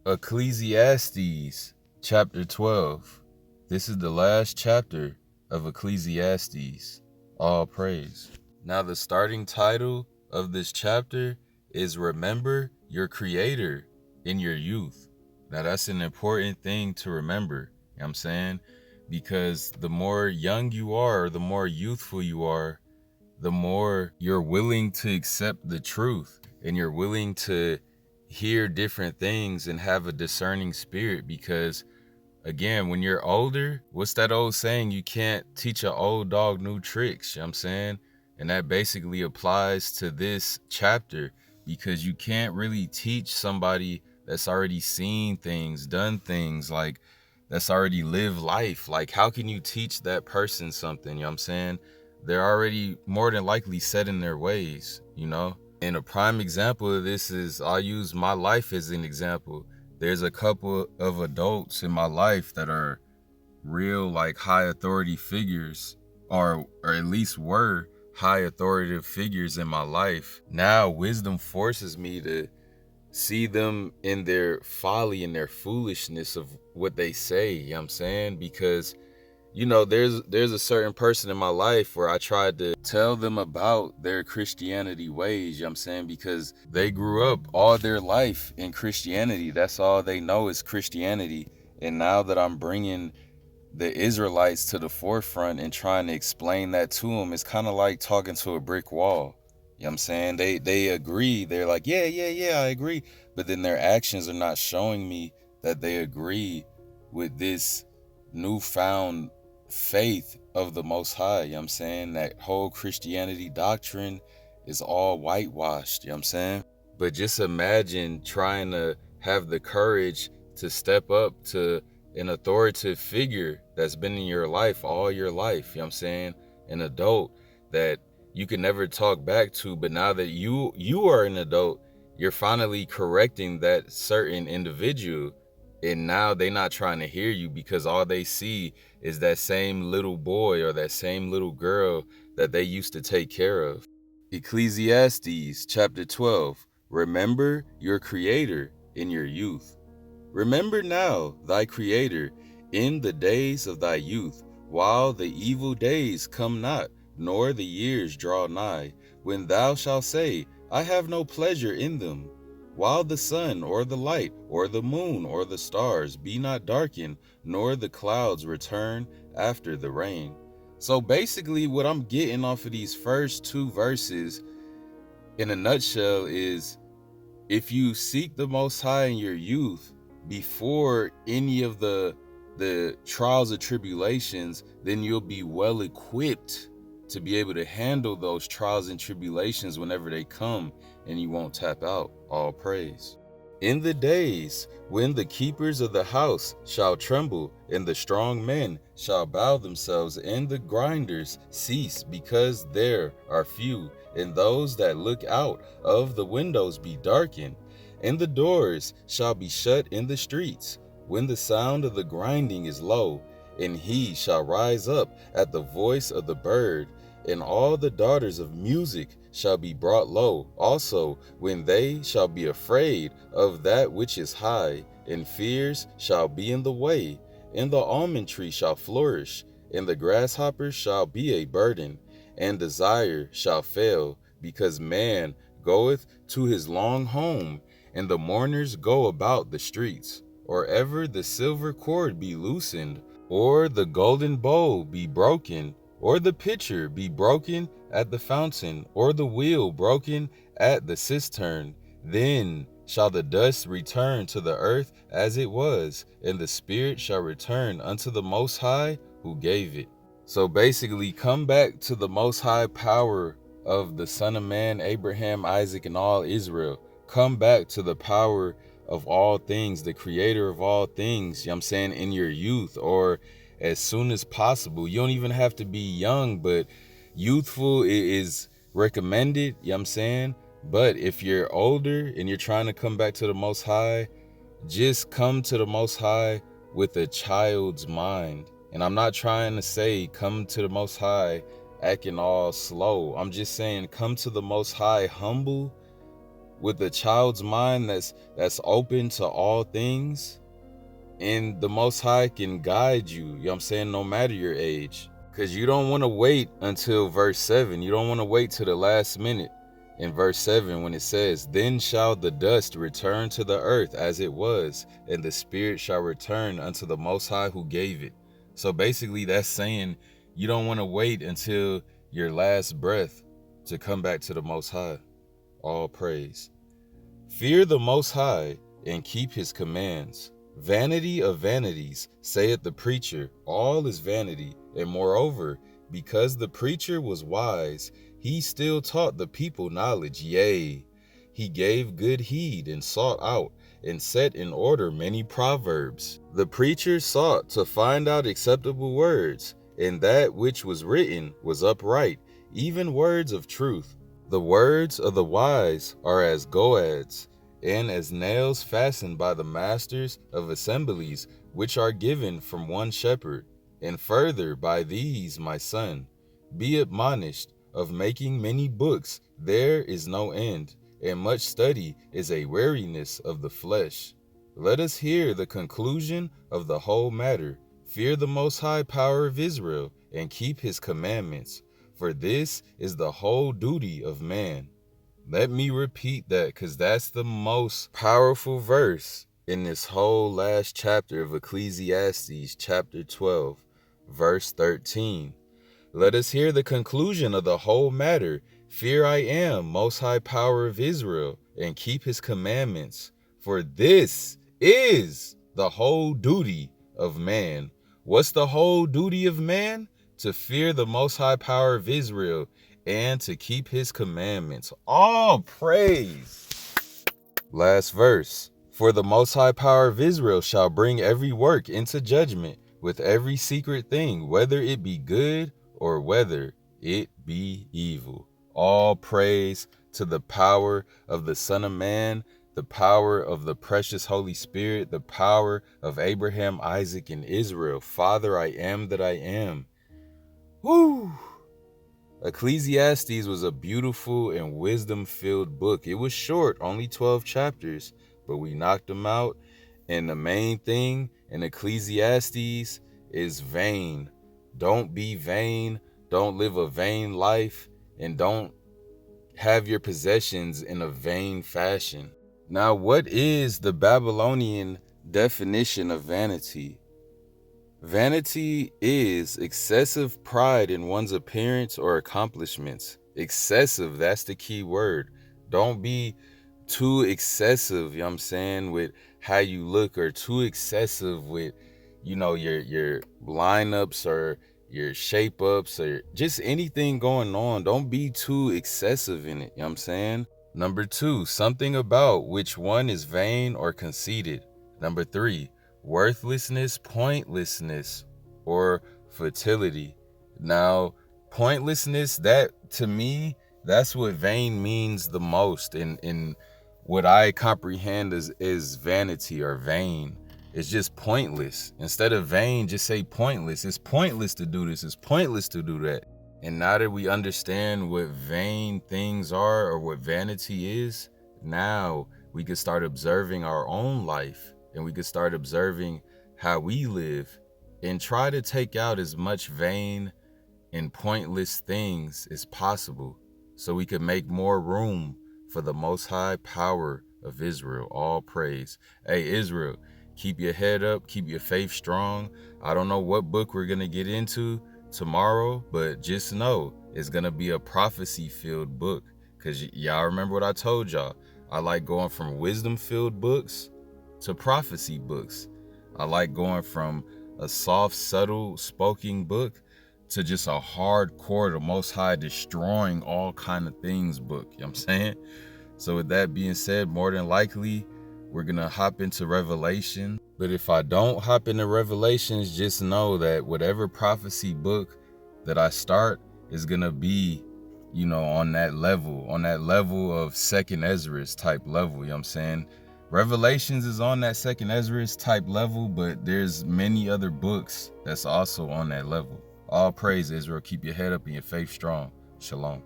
Ecclesiastes chapter 12. This is the last chapter of Ecclesiastes. All praise. Now the starting title of this chapter is Remember Your Creator in Your Youth. Now that's an important thing to remember, you know what I'm saying? Because the more young you are, the more youthful you are, the more you're willing to accept the truth and you're willing to hear different things and have a discerning spirit. Because again, when you're older, what's that old saying? You can't teach an old dog new tricks, you know what I'm saying? And that basically applies to this chapter, because you can't really teach somebody that's already seen things, done things, like that's already lived life. Like, how can you teach that person something? You know what I'm saying? They're already more than likely set in their ways, you know? And a prime example of this is, I'll use my life as an example. There's a couple of adults in my life that are real, like, high authority figures, or at least were high authoritative figures in my life. Now wisdom forces me to see them in their folly and their foolishness of what they say, you know what I'm saying? Because there's a certain person in my life where I tried to tell them about their Christianity ways, you know what I'm saying? Because they grew up all their life in Christianity. That's all they know is Christianity. And now that I'm bringing the Israelites to the forefront and trying to explain that to them, it's kind of like talking to a brick wall. You know what I'm saying? They agree. They're like, yeah, I agree. But then their actions are not showing me that they agree with this newfound faith of the Most High. You know what I'm saying? That whole Christianity doctrine is all whitewashed. You know what I'm saying? But just imagine trying to have the courage to step up to an authoritative figure that's been in your life all your life, you know what I'm saying? An adult that you can never talk back to, but now that you are an adult, you're finally correcting that certain individual, and now they're not trying to hear you because all they see is that same little boy or that same little girl that they used to take care of. Ecclesiastes chapter 12. Remember your Creator in your youth. Remember now thy Creator in the days of thy youth, while the evil days come not, nor the years draw nigh, when thou shalt say, I have no pleasure in them. While the sun or the light or the moon or the stars be not darkened, nor the clouds return after the rain. So basically what I'm getting off of these first two verses in a nutshell is, if you seek the Most High in your youth, before any of the trials or tribulations, then you'll be well equipped to be able to handle those trials and tribulations whenever they come, and you won't tap out. All praise. In the days when the keepers of the house shall tremble, and the strong men shall bow themselves, and the grinders cease, because there are few, and those that look out of the windows be darkened, and the doors shall be shut in the streets, when the sound of the grinding is low, and he shall rise up at the voice of the bird, and all the daughters of music shall be brought low, also when they shall be afraid of that which is high, and fears shall be in the way, and the almond tree shall flourish, and the grasshopper shall be a burden, and desire shall fail, because man goeth to his long home, and the mourners go about the streets. Or ever the silver cord be loosened, or the golden bowl be broken, or the pitcher be broken at the fountain, or the wheel broken at the cistern, then shall the dust return to the earth as it was, and the spirit shall return unto the Most High who gave it. So basically, come back to the Most High power of the Son of Man, Abraham, Isaac, and all Israel. Come back to the power of all things, the Creator of all things, you know what I'm saying, in your youth, or as soon as possible. You don't even have to be young, but youthful is recommended, you know what I'm saying? But if you're older and you're trying to come back to the Most High, just come to the Most High with a child's mind. And I'm not trying to say come to the Most High acting all slow. I'm just saying come to the Most High humble, with a child's mind that's open to all things, and the Most High can guide you, you know what I'm saying, no matter your age. Because you don't want to wait until verse 7. You don't want to wait to the last minute in verse 7 when it says, "Then shall the dust return to the earth as it was, and the spirit shall return unto the Most High who gave it." So basically that's saying you don't want to wait until your last breath to come back to the Most High. All praise. Fear the Most High and keep his commands. Vanity of vanities, saith the preacher, all is vanity. And moreover, because the preacher was wise, he still taught the people knowledge. Yea, he gave good heed and sought out and set in order many proverbs. The preacher sought to find out acceptable words, and that which was written was upright, even words of truth. The words of the wise are as goads, and as nails fastened by the masters of assemblies, which are given from one shepherd. And further, by these, my son, be admonished of making many books. There is no end, and much study is a weariness of the flesh. Let us hear the conclusion of the whole matter. Fear the Most High Power of Israel, and keep his commandments, for this is the whole duty of man. Let me repeat that, because that's the most powerful verse in this whole last chapter of Ecclesiastes, chapter 12, verse 13. Let us hear the conclusion of the whole matter. Fear I am, Most High Power of Israel, and keep his commandments, for this is the whole duty of man. What's the whole duty of man? To fear the Most High Power of Israel and to keep his commandments. All praise. Last verse. For the Most High Power of Israel shall bring every work into judgment with every secret thing, whether it be good or whether it be evil. All praise to the power of the Son of Man, the power of the precious Holy Spirit, the power of Abraham, Isaac, and Israel. Father, I am that I am. Woo! Ecclesiastes was a beautiful and wisdom-filled book. It was short, only 12 chapters, but we knocked them out. And the main thing in Ecclesiastes is vain. Don't be vain. Don't live a vain life. And don't have your possessions in a vain fashion. Now, what is the Babylonian definition of vanity? Vanity is excessive pride in one's appearance or accomplishments. Excessive, that's the key word. Don't be too excessive, you know what I'm saying, with how you look, or too excessive with, you know, your lineups or your shape ups or just anything going on. Don't be too excessive in it, you know what I'm saying? Number 2, something about which one is vain or conceited. Number 3, worthlessness, pointlessness, or futility. Now, pointlessness, that to me, that's what vain means the most in what I comprehend is vanity or vain. It's just pointless. Instead of vain, just say pointless. It's pointless to do this. It's pointless to do that. And now that we understand what vain things are or what vanity is, now we can start observing our own life. And we could start observing how we live and try to take out as much vain and pointless things as possible so we could make more room for the Most High Power of Israel. All praise. Hey, Israel, keep your head up, keep your faith strong. I don't know what book we're going to get into tomorrow, but just know it's going to be a prophecy-filled book, because y'all remember what I told y'all. I like going from wisdom-filled books to prophecy books. I like going from a soft, subtle, spoken book to just a hardcore, the Most High destroying all kind of things book. You know what I'm saying? So with that being said, more than likely, we're going to hop into Revelation. But if I don't hop into Revelations, just know that whatever prophecy book that I start is going to be, you know, on that level of second Ezra's type level. You know what I'm saying? Revelations is on that second Ezra's type level, but there's many other books that's also on that level. All praise, Israel. Keep your head up and your faith strong. Shalom.